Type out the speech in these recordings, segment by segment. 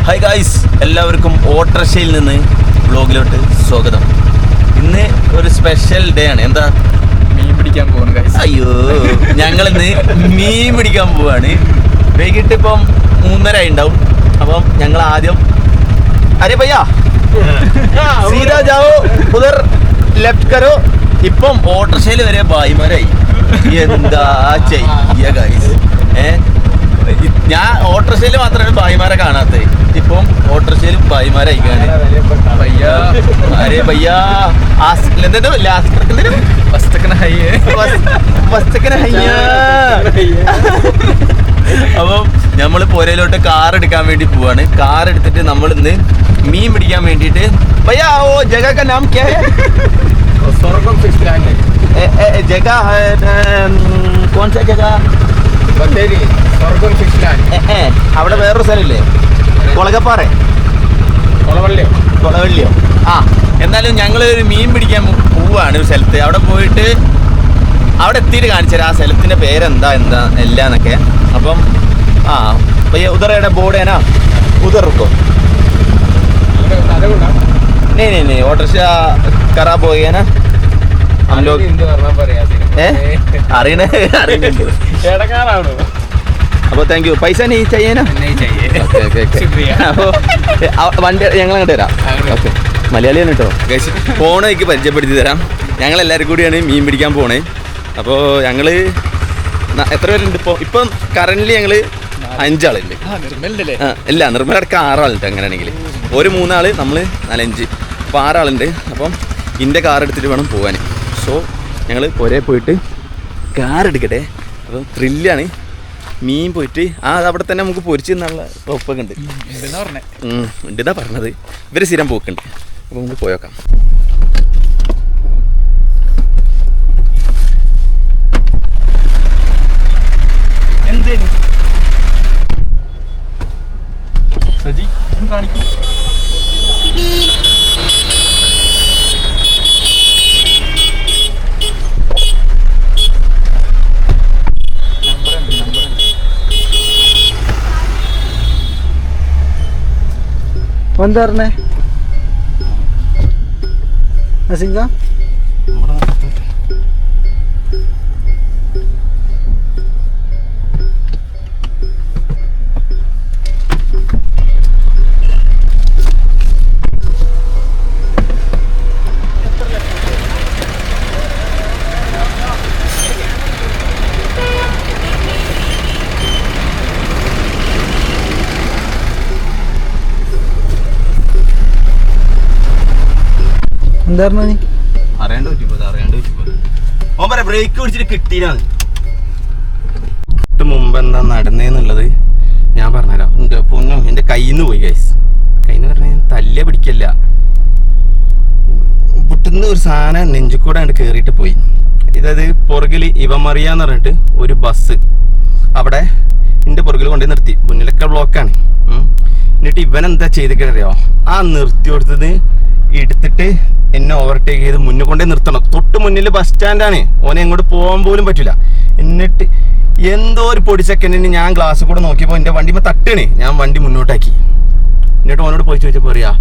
Hi guys, എല്ലാവർക്കും ഓട്ടർഷയിൽ നിന്ന് വ്ളോഗിലോട്ട് സ്വാഗതം. ഇന്ന് ഒരു സ്പെഷ്യൽ ഡേ ആണ്. എന്താ? മീൻ പിടിക്കാൻ പോകുന്നു ഗായ്സ്. അയ്യോ, ഞങ്ങളിന്ന് മീൻ പിടിക്കാൻ പോവാണ്. വൈകിട്ട് ഇപ്പം 3:30 ഉണ്ടാവും. അപ്പം ഞങ്ങൾ ആദ്യം അരെ ഭയ്യാ സീതാ ജാവോ ഉദർ ലെഫ്റ്റ് കരോ. ഇപ്പം ഓട്ടർഷയിൽ വരെ ഭായിമാരായി. എന്താ ചെയ്യ ഗായ്സ്? ഞാൻ ഓട്ടർഷയിൽ മാത്രമാണ് ഭായിമാരെ കാണാത്തത്. ഇപ്പം ഓട്ടർഷയിലും ഭായിമാരായി. അരെ ഭയ്യാ അപ്പം നമ്മള് പുരയിലോട്ട് കാർ എടുക്കാൻ വേണ്ടി പോവാണ്. കാർ എടുത്തിട്ട് നമ്മൾ ഇന്ന് മീൻ പിടിക്കാൻ വേണ്ടിട്ട്. ഭയ്യാ ഓ ജഗ കാ നാം ക്യാ ഹൈ? സ്വർഗം ഫിഷ് ലാൻഡ്. ജഗ കോൺ സാ ജഗ? ബത്തേരി സ്വർഗം ഫിഷ് ലാൻഡ്. അവിടെ വേറൊരു സ്ഥലമില്ലേ? കൊളകപ്പാറ, കൊളവള്ളിയോ? ആ, എന്നാലും ഞങ്ങൾ ഒരു മീൻ പിടിക്കാൻ പോവാണ് ഒരു സ്ഥലത്ത്. അവിടെ പോയിട്ട് അവിടെ എത്തിയിട്ട് കാണിച്ചു തരാം ആ സ്ഥലത്തിന്റെ പേരെന്താ എല്ലാന്നൊക്കെ. അപ്പം भैया उधर है ना बोर्ड है ना, उधर रुको. नहीं ऑटो से खराब हो गया ना हम लोग. അപ്പോൾ താങ്ക് യു. പൈസ നീ ചെയ്യനാ? അപ്പോൾ വണ്ടി ഞങ്ങൾ അങ്ങോട്ട് തരാം. ഓക്കെ, മലയാളിയാണ് കേട്ടോ. ഫോൺ എനിക്ക് പരിചയപ്പെടുത്തി തരാം. ഞങ്ങളെല്ലാവരും കൂടിയാണ് മീൻ പിടിക്കാൻ പോണേ. അപ്പോൾ ഞങ്ങൾ എത്ര പേരുണ്ട് ഇപ്പം കറൻ്റ്ലി ഞങ്ങൾ 5 ആളുണ്ട്. ഇല്ല, നിർമ്മല അടക്കം 6 ആളുണ്ട്. അങ്ങനെയാണെങ്കിൽ ഒരു 3 ആൾ, നമ്മൾ 4-5, അപ്പോൾ 6 ആളുണ്ട്. അപ്പം ഇൻ്റെ കാർ എടുത്തിട്ട് വേണം പോകാൻ. സോ ഞങ്ങൾ പുരേ പോയിട്ട് കാർ എടുക്കട്ടെ. അപ്പോൾ ത്രില്ലാണ്. മീൻ പോയിട്ട് അവിടെ തന്നെ നമുക്ക് പൊരിച്ച് എന്നുള്ള ഉറപ്പൊക്കെ ഉണ്ട് ഉണ്ടെന്നാ പറഞ്ഞത്. ഇവർ സ്ഥിരം പോക്കുണ്ട്. അപ്പോൾ നമുക്ക് പോയേക്കാം. എന്തേലും സജി കാണിക്കും. എന്താ പറഞ്ഞേ അസിങ്ക? എന്താ പറഞ്ഞ നീ? അറിയാണ്ട് ഓൻ പറയാം ബ്രേക്ക് പിടിച്ചിട്ട് കിട്ടിയിലാണ്. മുമ്പ് എന്താ നടന്നേന്നുള്ളത് ഞാൻ പറഞ്ഞുതരാം. പൊന്നോ, എൻ്റെ കയ്യിൽ നിന്ന് പോയി ഗൈസ്. കയ്യിൽ നിന്ന് പറഞ്ഞാൽ തല്ല് പിടിക്കല്ല, പുട്ടുന്ന ഒരു സാധനം നെഞ്ചിക്കൂടെ അങ്ങോട്ട് കയറിയിട്ട് പോയി. ഇതായത് പുറകിൽ ഇവമറിയാന്ന് പറഞ്ഞിട്ട് ഒരു ബസ് അവിടെ എൻ്റെ പുറകിൽ കൊണ്ടുപോയി നിർത്തി. മുന്നിലൊക്കെ ബ്ലോക്കാണ്. എന്നിട്ട് ഇവനെന്താ ചെയ്തിട്ടറിയോ? ആ നിർത്തി കൊടുത്തത് എടുത്തിട്ട് എന്നെ ഓവർടേക്ക് ചെയ്ത് മുന്നിൽ കൊണ്ടേ നിർത്തണം. തൊട്ട് മുന്നിൽ ബസ് സ്റ്റാൻഡാണ്. ഓനെ എങ്ങോട്ട് പോകാൻ പോലും പറ്റില്ല. എന്നിട്ട് എന്തോ ഒരു പൊടി സെക്കൻഡിന് ഞാൻ ഗ്ലാസ് കൂടെ നോക്കിയപ്പോൾ എൻ്റെ വണ്ടി തട്ടാണ്. ഞാൻ വണ്ടി മുന്നോട്ടാക്കി. എന്നിട്ട് ഓനോട് പോയി ചോദിച്ചപ്പോൾ പറയാ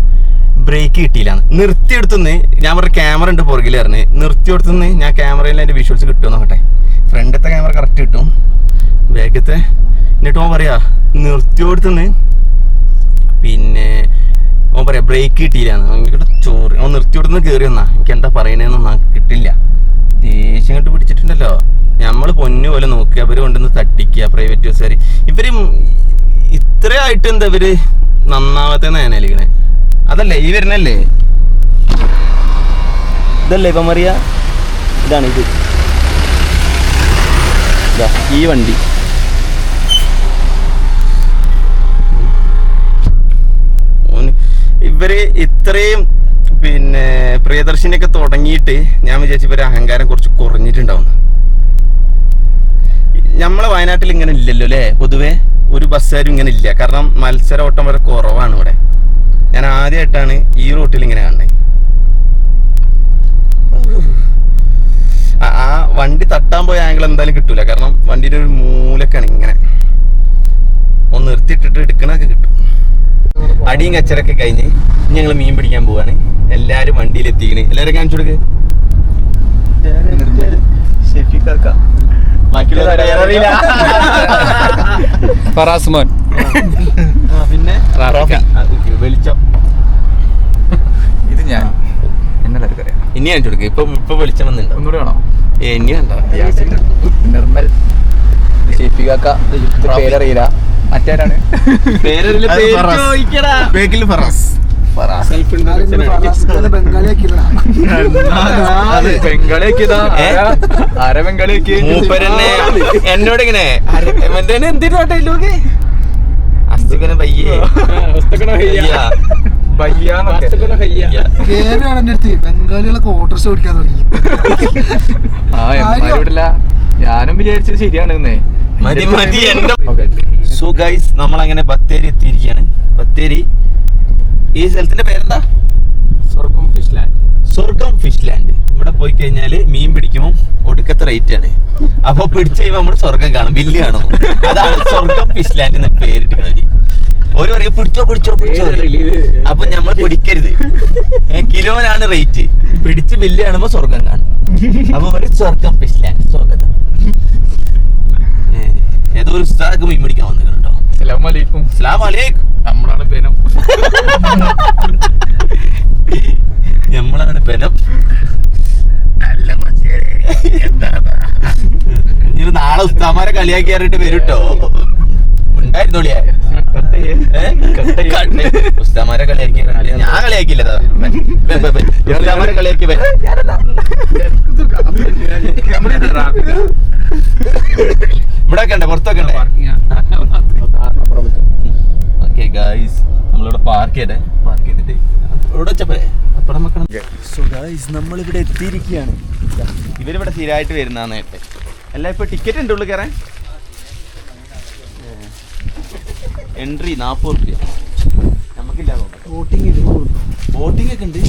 ബ്രേക്ക് കിട്ടിയില്ലാന്ന്. നിർത്തിയെടുത്തുനിന്ന് ഞാൻ പറഞ്ഞ ക്യാമറ ഉണ്ട് പുറകിൽ പറഞ്ഞ്. നിർത്തിയെടുത്തുനിന്ന് ഞാൻ ക്യാമറയിൽ എൻ്റെ വിഷ്വൽസ് കിട്ടുമെന്ന് നോക്കട്ടെ. ഫ്രണ്ടത്തെ ക്യാമറ കറക്റ്റ് കിട്ടും, ബാക്കത്തെ. എന്നിട്ട് ഓൻ പറയാ നിർത്തിയെടുത്തുനിന്ന് പിന്നെ ഓൻ പറയാം ബ്രേക്ക് കിട്ടിയില്ലാന്ന്. എനിക്കിട്ട് ചോറ് ഓൻ നിർത്തിയോടുന്ന് കയറി വന്നാ എനിക്ക് എന്താ പറയണേന്നൊന്നും കിട്ടില്ല. ദേഷ്യം കണ്ട് പിടിച്ചിട്ടുണ്ടല്ലോ. നമ്മൾ പൊന്നു പോലെ നോക്കുക, അവർ കൊണ്ടുവന്ന് തട്ടിക്കുക. പ്രൈവറ്റ് ബസ്സുകാർ ഇവർ ഇത്രയായിട്ട് എന്താ ഇവർ നന്നാവാത്ത നേനാലിക്കണേ? അതല്ലേ ഈ വരുന്നല്ലേ? ഇതല്ലേ ഇപ്പം മറിയ? ഇതാണ് ഇത്. ഈ വണ്ടി ഇവര് ഇത്രയും പിന്നെ പ്രിയദർശിനിയൊക്കെ തുടങ്ങിയിട്ട് ഞാൻ വിചാരിച്ചു ഇവരെ അഹങ്കാരം കുറച്ച് കുറഞ്ഞിട്ടുണ്ടാവുന്നു. നമ്മളെ വയനാട്ടിൽ ഇങ്ങനെ ഇല്ലല്ലോ അല്ലേ? പൊതുവെ ഒരു ബസ്സുകാരും ഇങ്ങനെ ഇല്ല. കാരണം മത്സര ഓട്ടം വരെ കുറവാണ് ഇവിടെ. ഞാൻ ആദ്യമായിട്ടാണ് ഈ റൂട്ടിൽ ഇങ്ങനെ കണ്ടത്. ആ വണ്ടി തട്ടാൻ പോയ ആംഗിൾ എന്തായാലും കിട്ടൂല. കാരണം വണ്ടിയുടെ ഒരു മൂലക്കാണ് ഇങ്ങനെ ഒന്ന് നിർത്തിയിട്ടിട്ട് എടുക്കണൊക്കെ കിട്ടും. അടിയും കച്ചറൊക്കെ കഴിഞ്ഞ് ഞങ്ങൾ മീൻ പിടിക്കാൻ പോവാണ്. എല്ലാരും വണ്ടിയിൽ എത്തിക്കണ്. എല്ലാരും കാണിച്ചു കൊടുക്ക്. ഫറാസ്മോൻ പിന്നെ വെളിച്ചം ഇത് ഞാൻ എന്നറിയാം. ഇനി കാണിച്ചു കൊടുക്ക്. ഇപ്പൊ വെളിച്ചം വന്നിട്ടുണ്ടോ? ഒന്നുകൂടെ വേണോ? ഇനി കണ്ടോ? നിർമ്മൽ ഷെഫിക്കാക്ക പേരറിയില്ല. മറ്റാരാണ്? മൂപ്പരന്നെ എന്നോട് ഇങ്ങനെ എന്തിനോട്ടെ അസ്തുക്കനെ പയ്യേ ബംഗാളികളൊക്കെ ഓട്ടോറിക്ഷ ഓടിക്കാൻ തുടങ്ങി. ഞാനും വിചാരിച്ചത് ശരിയാണെന്നേ. മതി എന്റെ. സോ ഗൈസ് നമ്മളങ്ങനെ ബത്തേരി എത്തിയിരിക്കുകയാണ്. ബത്തേരി ഈ സ്ഥലത്തിന്റെ പേരെന്താ? സ്വർഗം ഫിഷ് ലാൻഡ്. സ്വർഗം ഫിഷ് ലാൻഡ്. ഇവിടെ പോയി കഴിഞ്ഞാല് മീൻ പിടിക്കുമ്പോൾ ഒടുക്കത്തെ റേറ്റ് ആണ്. അപ്പൊ പിടിച്ചു കഴിയുമ്പോൾ നമ്മള് സ്വർഗം കാണും, ബില്ല് കാണും. അതാണ് സ്വർഗം ഫിഷ് ലാൻഡ് എന്ന് പേരിട്ട് കളി. ഒരു പറയും പിടിച്ചോ പിടിച്ചോ പിടിച്ചോ. അപ്പൊ നമ്മൾ പിടിക്കരുത്, കിലോനാണ് റേറ്റ്. പിടിച്ച് ബില്ല് കാണുമ്പോ സ്വർഗം കാണും. അപ്പൊ ഒരു സ്വർഗം ഫിഷ് ലാൻഡ് സ്വാഗതം. ഏതോ ഒരു ഉസ്താദ് മീൻ പിടിക്കാൻ വന്നിട്ടുണ്ട് കേട്ടോ. അസ്സലാമു അലൈക്കും. അസ്സലാമു അലൈക്കും. നമ്മളാണ് ബെനം. നമ്മളാണ് ബെനം. ഇനി നാളെ ഉസ്താമാരെ കളിയാക്കിയാറിട്ട് വരും കേട്ടോ. ഉണ്ടായിരുന്നോളിയാ ഉസ്താമാരെ കളിയാക്കി. ഞാൻ കളിയാക്കില്ല, ഉസ്താമാരെ കളിയാക്കി. ഇവിടെ ഒക്കെ ഉണ്ട്, പുറത്തൊക്കെ ഉണ്ട്. ഓക്കെ ഗായ്സ്, നമ്മളിവിടെ പാർക്ക് ചെയ്തിട്ട് ഇവിടെ വെച്ചപ്പോ അപ്പടം വെക്കണം. സോ ഗായ്സ്, നമ്മളിവിടെ എത്തിയിരിക്കുകയാണ്. ഇവരിവിടെ സ്ഥിരമായിട്ട് വരുന്നതാണ് നേരത്തെ. അല്ല ഇപ്പൊ ടിക്കറ്റ് ഉണ്ട് ഉള്ളിൽ കയറാൻ. എൻട്രി 40 രൂപ. നമുക്കില്ല, ബോട്ടിംഗ് ഒക്കെ ഉണ്ട്.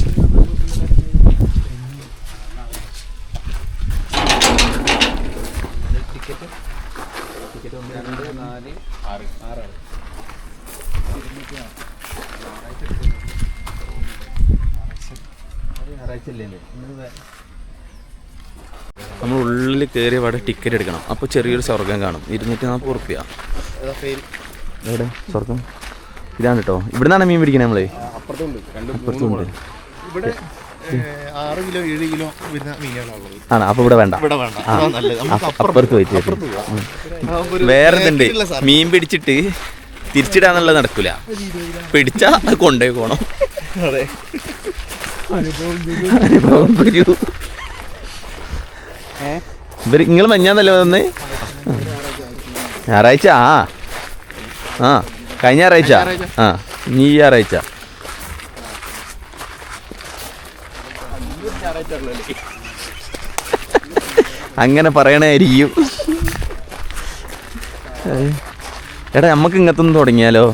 ടിക്കറ്റ് 1 2 4 6 നമ്മൾ ഉള്ളിൽ കയറിയ പാടെ ടിക്കറ്റ് എടുക്കണം. അപ്പോൾ ചെറിയൊരു സ്വർഗം കാണും. 240 രൂപ. എവിടെ സ്വർഗം? ഇതാണ് കേട്ടോ. ഇവിടെ നിന്നാണ് മീൻ പിടിക്കുന്നത് നമ്മള്. അപ്പുറത്തുണ്ട്. ആണ്. അപ്പൊ ഇവിടെ വേണ്ട, അപ്പുറത്ത് പോയിട്ട് വേറെ ഇതുണ്ട്. മീൻ പിടിച്ചിട്ട് തിരിച്ചിടാന്നുള്ളത് നടക്കൂല. പിടിച്ചാ കൊണ്ടേ പോണം. അനുഭവം വരൂ. ഇവര് നിങ്ങൾ മഞ്ഞാന്നല്ലേ വന്ന്? ഞായറാഴ്ച. ആ കഴിഞ്ഞ ഞായറാഴ്ച. ഈ ഞായറാഴ്ച. അങ്ങനെ പറയണായിരിക്കും. എടാ നമുക്ക് ഇങ്ങനത്തൊന്നും തുടങ്ങിയാലോ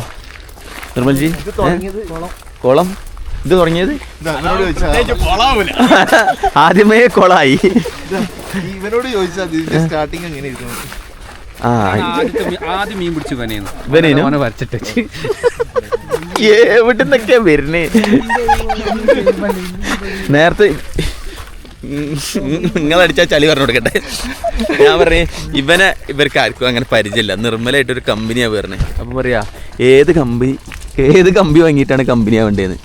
നിർമ്മൽജി? കുളം ഇത് തുടങ്ങിയത് ആദ്യമേ കൊളായി. ഇവനോട് ചോദിച്ചാൽ സ്റ്റാർട്ടിങ് എങ്ങനെ ആദ്യം മീൻ പിടിച്ചു വരച്ചിട്ട് എവിടുന്നൊക്കെയാ വരുന്നേ? നേരത്തെ നിങ്ങളടിച്ചാൽ ചളി പറഞ്ഞു കൊടുക്കട്ടെ. ഞാൻ പറഞ്ഞേ ഇവർക്ക് ആർക്കും അങ്ങനെ പരിചയമില്ല. നിർമ്മലായിട്ടൊരു കമ്പനിയാണ് പറഞ്ഞത്. അപ്പം പറയാ ഏത് കമ്പി വാങ്ങിയിട്ടാണ് കമ്പനിയാ വേണ്ടതെന്ന്.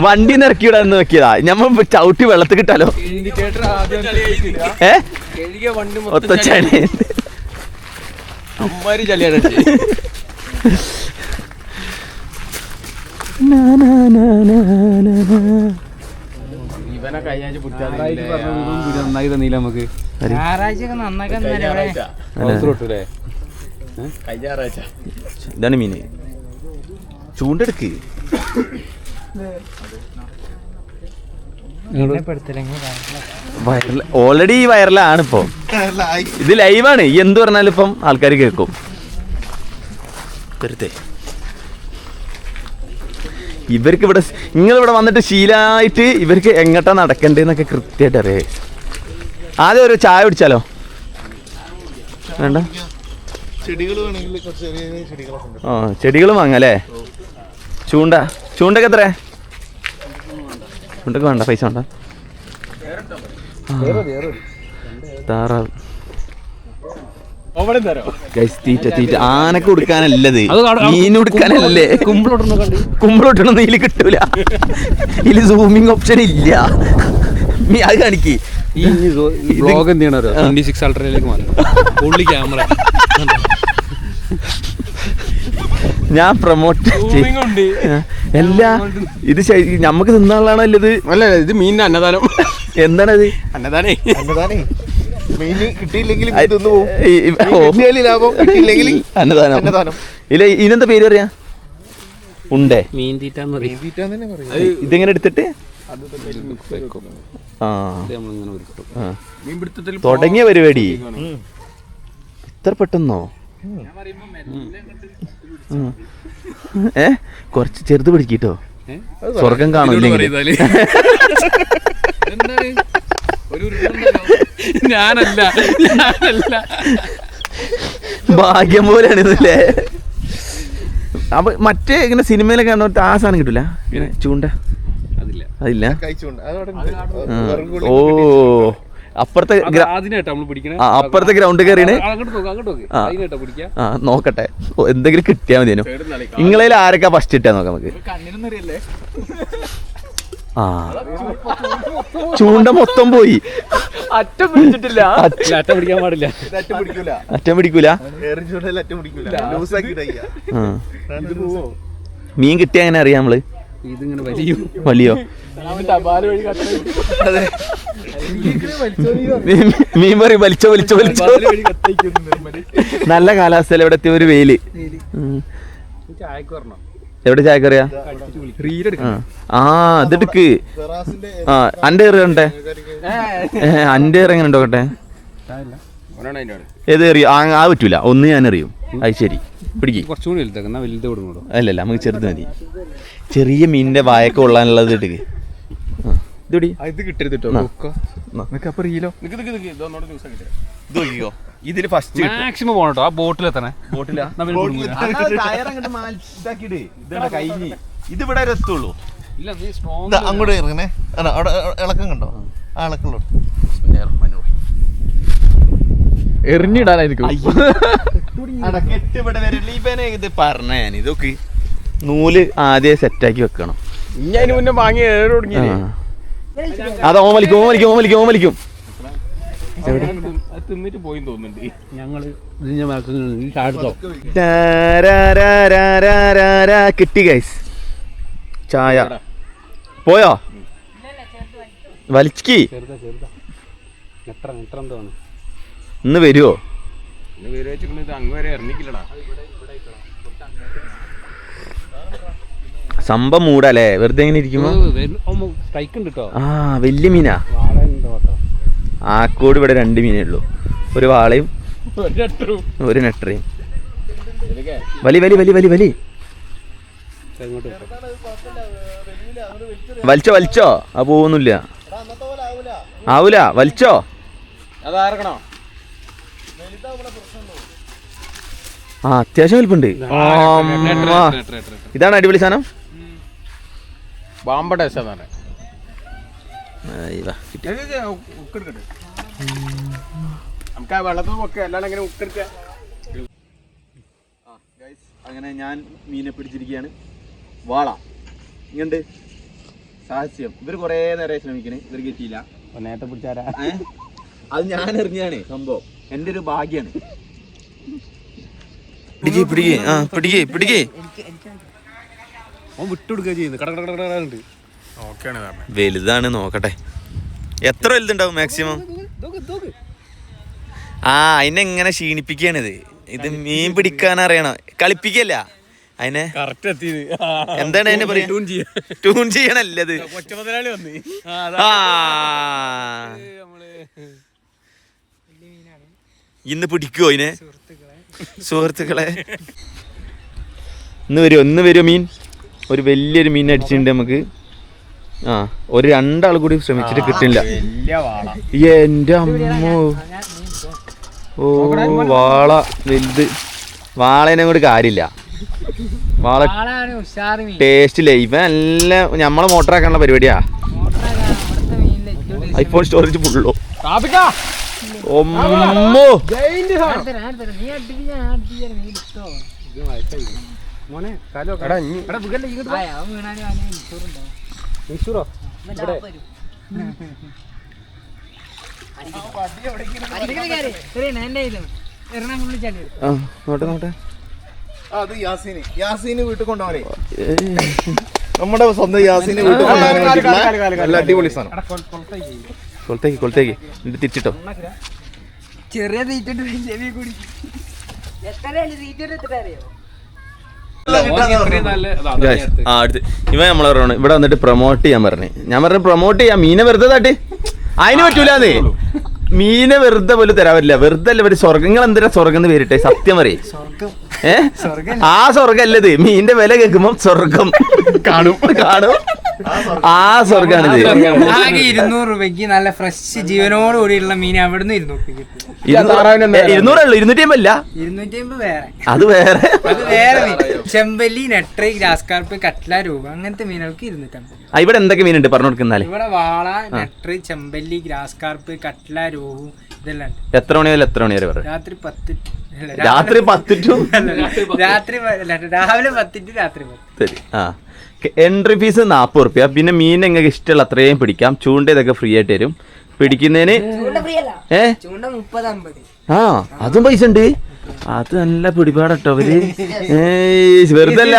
വണ്ടി നിറക്കിവിടാന്ന് നോക്കിയതാ. ഞമ്മ ചവിട്ടി വെള്ളത്തിൽ കിട്ടാലോ. ഒത്തച്ചാണ് ഇവനെ കഴിഞ്ഞ നന്നായി തന്നില്ല നമുക്ക്. ഇതാണ് മീന്. ചൂണ്ടെടുക്ക്. ഓൾറെഡി വൈറലാണ് ഇപ്പൊ. ഇത് ലൈവാണ്. ഈ എന്ത് പറഞ്ഞാലും ഇപ്പം ആൾക്കാർ കേൾക്കും. വെറുതെ ഇവർക്ക് ഇവിടെ നിങ്ങളിവിടെ വന്നിട്ട് ശീലമായിട്ട് ഇവർക്ക് എങ്ങോട്ടാ നടക്കണ്ടേന്നൊക്കെ കൃത്യമായിട്ട് അറിയാം. ആദ്യം ഒരു ചായ കുടിച്ചാലോ? വേണ്ട, ചെടികൾ വേണമെങ്കിൽ കുറച്ച് ചെറിയ ചെറിയ ചെടികളൊക്കെ ഉണ്ട്. ആ ചെടികൾ വാങ്ങാം അല്ലേ? ചൂണ്ടക്ക് എത്ര? ചൂണ്ടക്ക് വേണ്ട, പൈസ വേണ്ട. താറാവ് തീറ്റ ആനക്ക് കൊടുക്കാനല്ലത്, മീൻ കൊടുക്കാനല്ലേ. കുമ്പിളൊട്ടണം ഇതിൽ കിട്ടൂല, ഇതിൽ സൂമിങ് ഓപ്ഷൻ ഇല്ല. അത് കാണിക്ക്. ഈ വ്ളോഗ് എന്ത് ചെയ്യണോ 26 അൾട്രയിലേക്ക് മാറി ഉള്ളി ക്യാമറ ഞാൻ പ്രൊമോട്ട് എല്ലാ ഇത് നമുക്ക് തിന്നാളാണോ അല്ലത്? അല്ല ഇത് മീനിന്റെ അന്നദാനം. എന്താണത്? അന്നദാനേ മീൻ കിട്ടിയില്ലെങ്കിൽ തിന്നു പോകും. ലാഭം കിട്ടിയില്ലെങ്കിൽ അന്നദാനം. ഇല്ല ഇതിനെന്താ പേര് പറയാ? ഉണ്ടേ മീൻ തീറ്റാന്ന് പറയും. ഇതെങ്ങനെ എടുത്തിട്ട് തുടങ്ങിയ പരിപാടി ഇത്ര പെട്ടെന്നോ? കൊറച്ച് ചെറുത് പിടിക്കിട്ടോ, സ്വർഗം കാണൂല്ലെങ്കിൽ. ഞാനല്ല ഭാഗ്യം പോലെയാണ് ഇതല്ലേ. അപ്പൊ മറ്റേ ഇങ്ങനെ സിനിമയിലൊക്കെ കാണുന്ന ആ സാധനം കിട്ടൂല, ഇങ്ങനെ ചൂണ്ട അതില്ല. ഓ അപ്പുറത്തെ അപ്പുറത്തെ ഗ്രൗണ്ട് കയറിയാണ്. ആ നോക്കട്ടെ, എന്തെങ്കിലും കിട്ടിയാ മതിയേനു. നിങ്ങളതിൽ ആരൊക്കെ ഫസ്റ്റ് ഇട്ടാ നോക്കാം നമുക്ക്. ആ ചൂണ്ട മൊത്തം പോയി, അറ്റം പിടിച്ചിട്ടില്ല. അറ്റം പിടിക്കാൻ പാടില്ല, അറ്റം പിടിക്കൂല. മീൻ കിട്ടിയ അങ്ങനെ അറിയാം നമ്മള്. ഇതിങ്ങനെ വലിയോ മീൻ പറയും വലിച്ചോ. നല്ല കാലാവസ്ഥയിൽ എവിടെ എത്തിയ ഒരു വെയില്. എവിടെ ചായക്കറിയാ? ആ അതെടുക്ക്. ആ അന്റെ ഏറ് കണ്ടേ, അന്റെ ഏറ് എങ്ങനെ ഉണ്ടോട്ടെ? ഏത് എറിയോ? ആ പറ്റൂല, ഒന്ന് ഞാൻ എറിയും. അത് ശരി, പിടിക്കും. അല്ലല്ല നമുക്ക് ചെറുത് മതി. ചെറിയ മീനിന്റെ വായൊക്കെ കൊള്ളാനുള്ളത് എടുക്ക്. ഇതില് ഫസ്റ്റ് മാക്സിമം പോണോ ആ ബോട്ടിൽ എത്തണേ. ഇത് ഇവിടെ എത്തുള്ളൂ. അങ്ങോട്ട് ഇറങ്ങണേ. അവിടെ ഇളക്കം കണ്ടോ? ആ ഇളക്കുള്ളൂ. എറിഞ്ഞിടാനായിരിക്കും. ഇത് പറഞ്ഞ ഞാൻ ഇതൊക്കെ നൂല് ആദ്യം സെറ്റാക്കി വെക്കണം. ഇനി മുന്നേ വാങ്ങി തുടങ്ങി. അത് ഓമലിക്കും. തിന്നിട്ട് പോയി തോന്നുന്നുണ്ട്. ഞങ്ങള് കിട്ടി ഗൈസ് ചായ. പോയോ? വലിക്ക്. ഇന്ന് വരുവോ? അങ്ങ് വരെ ഇറങ്ങിക്കില്ലടാ. സംഭവം മൂടല്ലേ, വെറുതെ എങ്ങനെ ഇരിക്കുമ്പോ. ആ വലിയ മീനാ. ആക്കോട് ഇവിടെ 2 മീനേ ഉള്ളൂ, ഒരു വാളയും ഒരു നെട്ടറയും. വലി വലിച്ചോ. ആ പോകുന്നില്ല, ആവൂല. വലിച്ചോ. ആ അത്യാവശ്യം വലിപ്പുണ്ട്. ഇതാണ് അടിപൊളി സാധനം. അങ്ങനെ ഞാൻ മീനെ പിടിച്ചിരിക്കുകയാണ്. വാള ഇങ്ങണ്ട് സാഹസ്യം. ഇവര് കൊറേ നേരം ശ്രമിക്കണേ, ഇവർ കിട്ടിയില്ല. നേരത്തെ പിടിച്ചാരാ? അത് ഞാൻ എറിഞ്ഞാണ് സംഭവം, എന്റെ ഒരു ഭാഗ്യാണ്. വലുതാണ്, നോക്കട്ടെ എത്ര വലുതുണ്ടാവും മാക്സിമം. ആ അതിനെങ്ങനെ ക്ഷീണിപ്പിക്കുകയാണിത്. ഇത് മീൻ പിടിക്കാൻ അറിയണം, കളിപ്പിക്കല്ല അതിനെ. എന്താണ് അതിനെ പറയാ? ട്യൂൺ ചെയ്യണല്ലത്. ഇന്ന് പിടിക്കുവോ അതിനെ? സുഹൃത്തുക്കളെ ഇന്ന് വരുമോ മീൻ? ഒരു വലിയൊരു മീൻ അടിച്ചിട്ടുണ്ട് നമുക്ക്. ആ ഒരു 2 ആൾ കൂടി ശ്രമിച്ചിട്ട് കിട്ടില്ല. എന്റെ അമ്മോ, ഓ വാള വലുത്. വാളേനെ കൊണ്ട് കാര്യമില്ല. വാള ടേസ്റ്റില്ലേ ഇവൻ എല്ലാം നമ്മളെ മോട്ടറാക്കാനുള്ള പരിപാടിയാ. IPhone storage ഫുള്ളോ. ഒമ്മോ നോട്ടെ അത് യാസീന് വീട്ടിൽ കൊണ്ടുപോകാനേ, നമ്മുടെ സ്വന്തം യാസീന് വീട്ടിൽ കൊണ്ടുപോകാൻ നല്ല അടിപൊളി സാധനം. കൊളത്തേക്ക് എന്നിട്ട് തിരിച്ചിട്ടോ. ചെറിയ തീറ്റിട്ട് ചെവി കൂടി ഇവൻ നമ്മളെ പറഞ്ഞു ഇവിടെ വന്നിട്ട് പ്രൊമോട്ട് ചെയ്യാൻ പറഞ്ഞു. ഞാൻ പറഞ്ഞു പ്രൊമോട്ട് ചെയ്യാം, മീനെ വെറുതെ താട്ട് അതിന് പറ്റൂലെന്നേ. മീനെ വെറുതെ പോലും തരാൻ പറ്റില്ല. വെറുതെ അല്ല ഒരു സ്വർഗ്ഗം. നിങ്ങൾ എന്തിനാ സ്വർഗം എന്ന് പേരിട്ടെ? സത്യം പറയും. ആ സ്വർഗം അല്ലത്. മീനിന്റെ വില കേൾക്കുമ്പോ സ്വർഗം കാണും. ആ സ്വർഗാണിത്. ആകെ 200 രൂപയ്ക്ക് നല്ല ഫ്രഷ് ജീവനോട് കൂടിയുള്ള മീൻ അവിടുന്ന് 200 രൂപയ്ക്ക് 200 ഉള്ളു. 250 അല്ല, 250 വേറെ. അത് വേറെ മീൻ. ചെമ്പല്ലി, നെട്രി, ഗ്രാസ് കാർപ്പ്, കട്ട്ല, രൂപ അങ്ങനത്തെ മീനുകൾക്ക് 250. ഇവിടെ എന്തൊക്കെ മീനുണ്ട് പറഞ്ഞു കൊടുക്കുന്നാല്? ഇവിടെ വാള, നെട്രി, ചെമ്പല്ലി, ഗ്രാസ് കാർപ്പ്, കട്ട്ല, രോഹു ഇതെല്ലാം ഉണ്ട്. എത്ര മണി മുതൽ എത്ര മണി വരെ പറയും? രാത്രി 10 രാവിലെ 10 ടു രാത്രി 10. ശരി. ആ എൻട്രി ഫീസ് 40 റുപ്യ. പിന്നെ മീൻ നിങ്ങൾക്ക് ഇഷ്ടമുള്ള അത്രയും പിടിക്കാം. ചൂണ്ട ഇതൊക്കെ ഫ്രീ ആയിട്ട് തരും. പിടിക്കുന്നതിന് ആ അതും പൈസ ഉണ്ട്. അത് നല്ല പിടിപാടട്ടോ അവര്. വെറുതെ അല്ല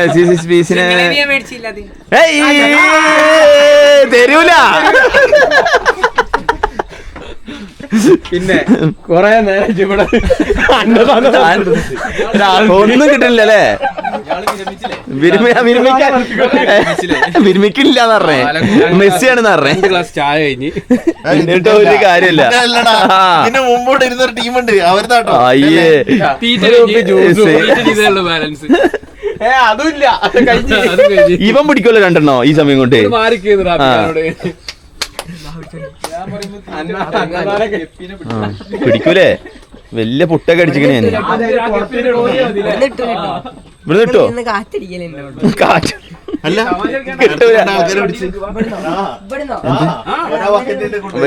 ഇതിന് ഫീസിന് തരൂല. പിന്നെ കൊറേ നേരം ഇവിടെ ഒന്നും കിട്ടില്ലല്ലേ? വിരമിക്കില്ലാന്ന് പറഞ്ഞേ. മെസ്സിയാണെന്ന് പറഞ്ഞേ. ക്ലാസ് ചായ കഴിഞ്ഞ് എന്നിട്ട് ഒരു കാര്യമില്ല. ഇതിന് മുമ്പോട്ട് ഇരുന്നൊരു ടീമുണ്ട്, അവരുതാട്ടോ. അയ്യേ ബാലൻസ് അതുമില്ല. ഇവൻ പിടിക്കുമല്ലോ 2 എണ്ണോ ഈ സമയം കൊണ്ട്. പിടിക്കൂലേ? വലിയ പുട്ടൊക്കെ അടിച്ചിങ്ങനെ ഇവിടെ കിട്ടോ? കാറ്റ് അല്ല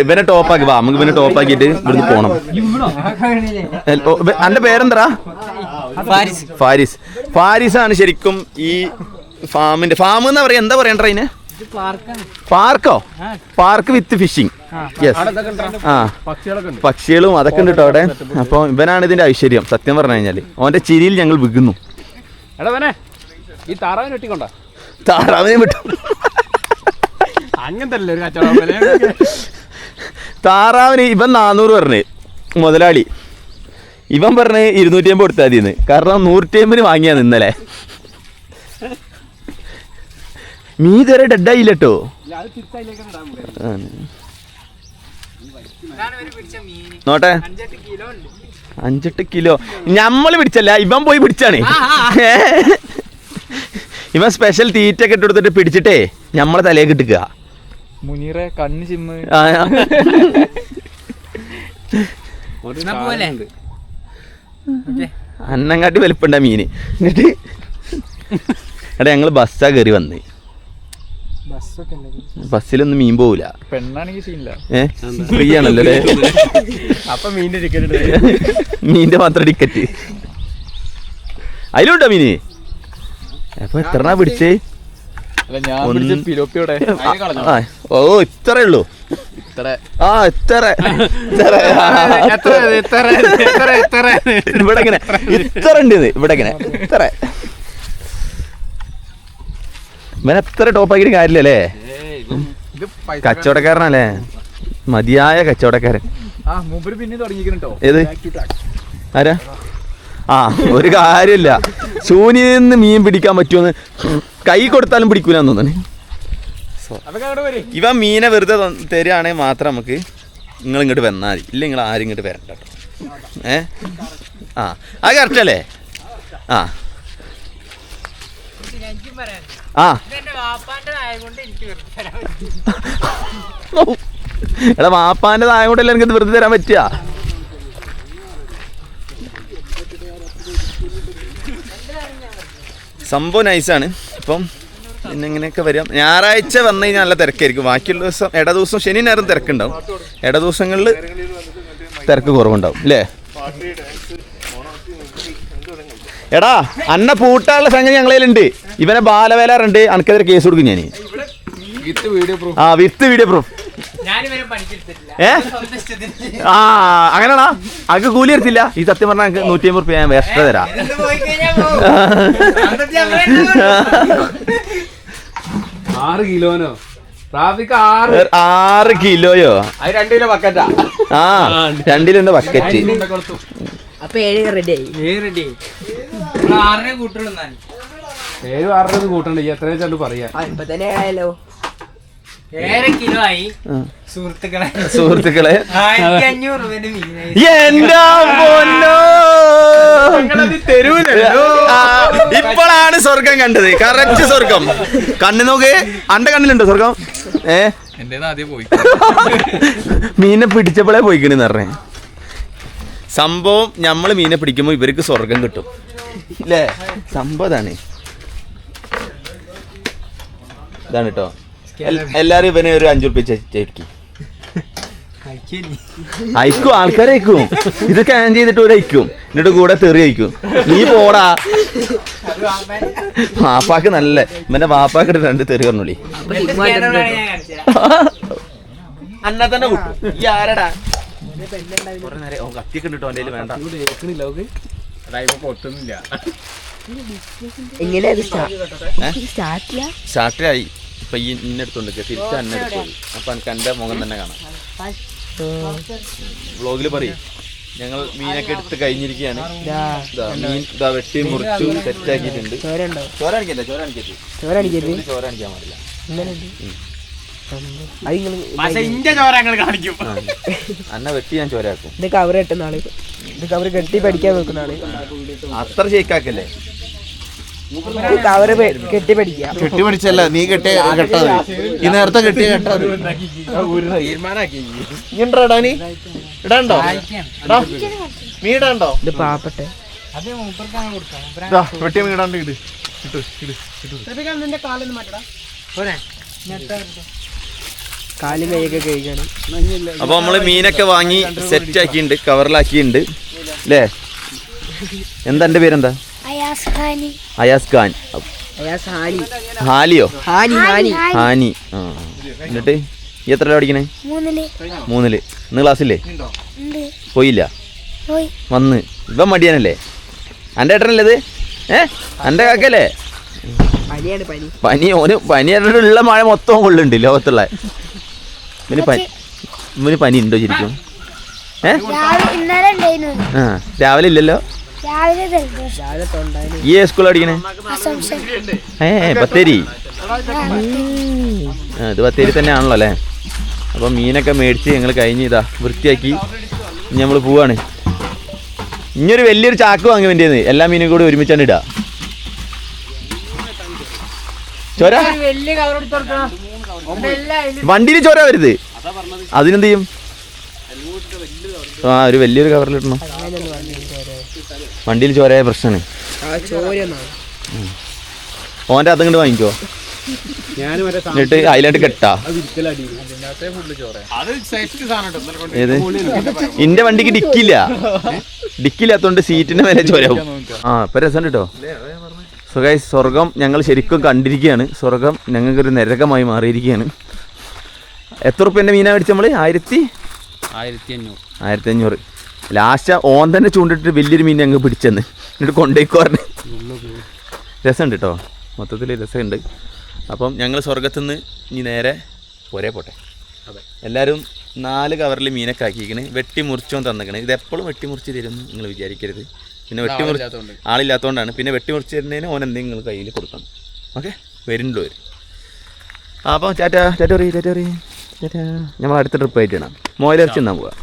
ഇവനെ ടോപ്പാക്കി. വാ നമുക്ക് ഇവനെ ടോപ്പാക്കിട്ട് ഇവിടുന്ന് പോണം. എന്റെ പേരെന്താ? ഫാരിസ്. ഫാരിസാണ് ശരിക്കും ഈ ഫാമിന്റെ ഫാം എന്നാ പറയാ. എന്താ പറയണ്ട അതിന്? പാർക്കോ? Park with fishing. യെസ്. ആ പക്ഷികളും അതൊക്കെ ഉണ്ട് കേട്ടോ അവിടെ. അപ്പൊ ഇവനാണ് ഇതിന്റെ ഐശ്വര്യം. സത്യം പറഞ്ഞു കഴിഞ്ഞാല് ഓന്റെ ചിരിയിൽ ഞങ്ങൾ വിൽക്കുന്നു. ഈ താറാവിനെ വെട്ടിക്കൊണ്ട താറാവിനെ വിട്ടു. അങ്ങനത്തെ ഒരു കച്ചവടം. താറാവിന് ഇവൻ 400 പറഞ്ഞ് മുതലാളി. ഇവൻ പറഞ്ഞ് 250 കൊടുത്താൽ മതിയെന്ന്. കാരണം 150 വാങ്ങിയാന്ന് ഇന്നലെ. മീ ഇതുവരെ ഡെഡായില്ലട്ടോ. 5-8 കിലോ ഞമ്മള് പിടിച്ചല്ല, ഇവൻ പോയി പിടിച്ചാണ്. ഇവൻ സ്പെഷ്യൽ തീറ്റൊക്കെ ഇട്ടെടുത്തിട്ട് പിടിച്ചിട്ടേ ഞമ്മളെ തലയൊക്കെ ഇട്ടുക. മുനീറെ കണ്ണ് ചിമ്മ അന്നങ്ങാട്ടി വലിപ്പുണ്ട മീന്. എന്നിട്ട് എടാ ഞങ്ങള് ബസ്സാ കയറി വന്ന്. ബസ്സിലൊന്നും മീൻ പോവില്ല. പെണ്ണാണെങ്കിൽ സീനില്ല. ഫ്രീ ആണല്ലോ അല്ലേ? അപ്പൊ മീനിന്റെ ടിക്കറ്റ്, മീനിന്റെ മാത്രം ടിക്കറ്റ്. അതിലുണ്ടോ മീന്? അപ്പൊ എത്ര പിടിച്ചേ? ഓ ഇത്രേ ഉള്ളൂ. ആ ഇത്ര ഇവിടെ ഇങ്ങനെ ഇത്ര ഉണ്ട്. ഇവിടെ ഇങ്ങനെ ഇത്ര. ഇവൻ എത്ര ടോപ്പാക്കിയിട്ട് കാര്യമില്ലല്ലേ? കച്ചവടക്കാരനല്ലേ? മതിയായ കച്ചവടക്കാരൻ. ഏത് ആരാ? ആ ഒരു കാര്യമില്ല. സൂര്യനിൽ നിന്ന് മീൻ പിടിക്കാൻ പറ്റുമെന്ന് കൈ കൊടുത്താലും പിടിക്കൂലെന്ന് തോന്നുന്നു. ഇവ മീനെ വെറുതെ തരികയാണെങ്കിൽ മാത്രം നമുക്ക് നിങ്ങൾ ഇങ്ങോട്ട് വന്നാൽ മതി. ഇല്ല നിങ്ങൾ ആരും ഇങ്ങോട്ട് വരണ്ട കേട്ടോ. ആ അത് കറക്റ്റ് അല്ലേ? ആ ആ എടാ വാപ്പാൻ്റെ തായ കൊണ്ടല്ലേ എനിക്ക് വെറുതെ തരാൻ പറ്റുക. സംഭവം നൈസാണ്. ഇപ്പം പിന്നെ ഇങ്ങനെയൊക്കെ വരാം. ഞായറാഴ്ച വന്നു കഴിഞ്ഞാൽ നല്ല തിരക്കായിരിക്കും. ബാക്കിയുള്ള ദിവസം ഇട ദിവസം ശനി ഞായറും തിരക്കുണ്ടാവും. ഇട ദിവസങ്ങളിൽ തിരക്ക് കുറവുണ്ടാവും അല്ലേ? എടാ അന്ന പൂട്ടാനുള്ള സംഗതി ഞങ്ങളതിലുണ്ട്. ഇവനെ ബാലവേലാറുണ്ട്. അനക്കെതിരെ കേസ് കൊടുക്കും ഞാൻ. ആ വിത്ത് വീഡിയോ പ്രൂഫ്. അങ്ങനെയാണോ? അനക്ക് കൂലി എടുത്തില്ല. ഈ സത്യം പറഞ്ഞാൽ എനിക്ക് 150 റുപ്യ ഞാൻ വേസ്റ്റ് തരാം. 6 കിലോനോ? 6 കിലോയോ? 2 കിലോ ബക്കറ്റാ. ആ 2 കിലോന്റെ ബക്കറ്റ്. അപ്പൊ 7 റെഡി 6 കൂട്ടുള്ളൂ. 7 6 കൂട്ടണ്ട. എത്രയും ചെണ്ട് പറയാ. ഇപ്പൊ തന്നെ ആയാലോ 7 കിലോ ആയി. സുഹൃത്തുക്കളെ 1500 രൂപന്റെ മീനായി. എന്റെ പൊന്നോ, ഇപ്പോഴാണ് സ്വർഗം കണ്ടത്. കറക്റ്റ് സ്വർഗം. കണ്ണു നോക്ക്. അന്റെ കണ്ണിലുണ്ടോ സ്വർഗം? മീനെ പിടിച്ചപ്പോഴേ പോയിക്കണെന്ന് പറഞ്ഞേ. സംഭവം നമ്മള് മീനെ പിടിക്കുമ്പോ ഇവർക്ക് സ്വർഗം കിട്ടും അല്ലേ? സംഭവം ഇതാണ് കേട്ടോ. എല്ലാരും ഇവനെ ഒരു 5 റുപ്യ ചേക്കും. അയക്കും, ആൾക്കാരെ അയക്കും. ഇത് സ്കാൻ ചെയ്തിട്ട് ഒരു അയക്കും. എന്നിട്ട് കൂടെ തെറി അയക്കും. നീ പോടാ. വാപ്പാക്ക് നല്ല ഇവന്റെ വാപ്പാക്കിട്ട് 2 തെറി പറഞ്ഞോളി. അന്നാ തന്നെ കൂട്ടും. ഈ ആരടാ കത്തിയൊക്കെ കിട്ടോ എന്റെ വേണ്ട. സ്റ്റാർട്ടായി. ഇപ്പൊ ഈ ഇന്നെടുത്തോണ്ട് തിരിച്ച് അന്നെടുത്തോളൂ. അപ്പൊ എനിക്ക് എന്റെ മുഖം തന്നെ കാണാം. വ്ളോഗില് പറയും ഞങ്ങൾ മീനൊക്കെ എടുത്ത് കഴിഞ്ഞിരിക്കുകയാണ്. മീൻ ഇതാ വെട്ടി മുറിച്ചു സെറ്റാക്കിയിട്ടുണ്ട്. ചോര അടിക്കാൻ പാടില്ല. അന്ന വെട്ടി ഞാൻ ചോരാക്കും. ഇത് കവർ കെട്ടുന്നാള്. ഇത് കവർ കെട്ടി പഠിക്കാൻ നോക്കുന്നാള്. അത്ര ഷേക്കാക്കല്ലേ? കവറ് കെട്ടി പഠിക്കാം. കെട്ടി പഠിച്ചല്ല, നീ കെട്ടത് ഈ നേരത്തെ കെട്ടിയ കെട്ടത് ഇടാ. നീ ഇടാണ്ടോ? നീ ഇടാണ്ടോ? ഇത് പാപ്പട്ടെ വെട്ടിയ മീൻ ഇടാണ്ട് ഇട്. കാലും കൈയൊക്കെ കഴിക്കണം. അപ്പൊ നമ്മള് മീനൊക്കെ വാങ്ങി സെറ്റ് ആക്കിയിട്ടുണ്ട്, കവറിലാക്കിയിട്ടുണ്ട് അല്ലേ? എന്താ എന്റെ പേരെന്താ? അയാസ് ഖാൻ. ഹാലിയോ? ഹാനി. ആ എന്നിട്ട് ഈ എത്ര പഠിക്കണേ? 3. ഇന്ന് ക്ലാസ്സില്ലേ? പോയില്ല? വന്ന് ഇവൻ മടിയാനല്ലേ? അന്റെ ഏട്ടനല്ലേ ഇത്? അന്റെ കാക്കല്ലേ? പനി. ഓന് പനിയായിട്ടുള്ള മഴ മൊത്തം കൊള്ളുണ്ട് ലോകത്തുള്ള. ഇവന് പനി ഉണ്ടോ ശരിക്കും? ആ രാവിലെ ഇല്ലല്ലോ. ഈ സ്കൂളിൽ പഠിക്കണേ? ബത്തേരി. ഇത് ബത്തേരി തന്നെ ആണല്ലോ അല്ലേ? അപ്പം മീനൊക്കെ മേടിച്ച് ഞങ്ങൾ കഴിഞ്ഞ് ഇതാ വൃത്തിയാക്കി ഇനി നമ്മൾ പോവാണ്. ഇനിയൊരു വലിയൊരു ചാക്ക് വാങ്ങി വേണ്ടിയെന്ന് എല്ലാ മീനും കൂടി ഒരുമിച്ചാണ് ഇടുക. ചോര വണ്ടിയിൽ ചോര വരുത്. അതിനെന്ത് ചെയ്യും? ആ ഒരു വലിയൊരു കവറിലിടണം. വണ്ടിയിൽ ചോരയായ പ്രശ്നമാണ്. ഓൻ്റെ അതങ്ങോട്ട് വാങ്ങിക്കോ. എന്നിട്ട് അതിലായിട്ട് കെട്ടാ. ഏത്? ഇന്റെ വണ്ടിക്ക് ഡിക്കില്ലാത്തോണ്ട് സീറ്റിന്റെ മേലെ ചോരയാവും. ആ ഇപ്പൊ രസമുണ്ട് കേട്ടോ. സോ ഗൈസ്, സ്വർഗം ഞങ്ങൾ ശരിക്കും കണ്ടിരിക്കുകയാണ്. സ്വർഗം ഞങ്ങൾക്കൊരു നരകമായി മാറിയിരിക്കുകയാണ്. എത്ര റുപ്യൻ്റെ മീനാണ് മേടിച്ചത് നമ്മൾ? 1500. ലാസ്റ്റ് ഓൻ തന്നെ ചൂണ്ടിട്ട് വലിയൊരു മീൻ ഞങ്ങൾ പിടിച്ചെന്ന്. എന്നിട്ട് കൊണ്ടേക്കോറിന്. രസമുണ്ട് കേട്ടോ, മൊത്തത്തിൽ രസമുണ്ട്. അപ്പം ഞങ്ങൾ സ്വർഗത്തുനിന്ന് ഇനി നേരെ പോട്ടെ. എല്ലാവരും 4 കവറിൽ മീനൊക്കെ ആക്കിയിരിക്കണ്. വെട്ടി മുറിച്ചോൻ തന്നിക്കണേ. ഇത് എപ്പോഴും വെട്ടി മുറിച്ച് തരുമെന്ന് നിങ്ങൾ വിചാരിക്കരുത്. പിന്നെ ആളില്ലാത്തതുകൊണ്ടാണ്. പിന്നെ വെട്ടി മുറിച്ച് തരുന്നതിന് ഓൻ എന്തെങ്കിലും നിങ്ങൾ കയ്യിൽ കൊടുക്കണം. ഓക്കെ, വരുന്നുണ്ടോ വരും. അപ്പോൾ ടാറ്റ. നമ്മൾ അടുത്ത ട്രിപ്പ് ആയിട്ട് ഇടാം. മോയിലിറച്ചി എന്നാ പോവാം.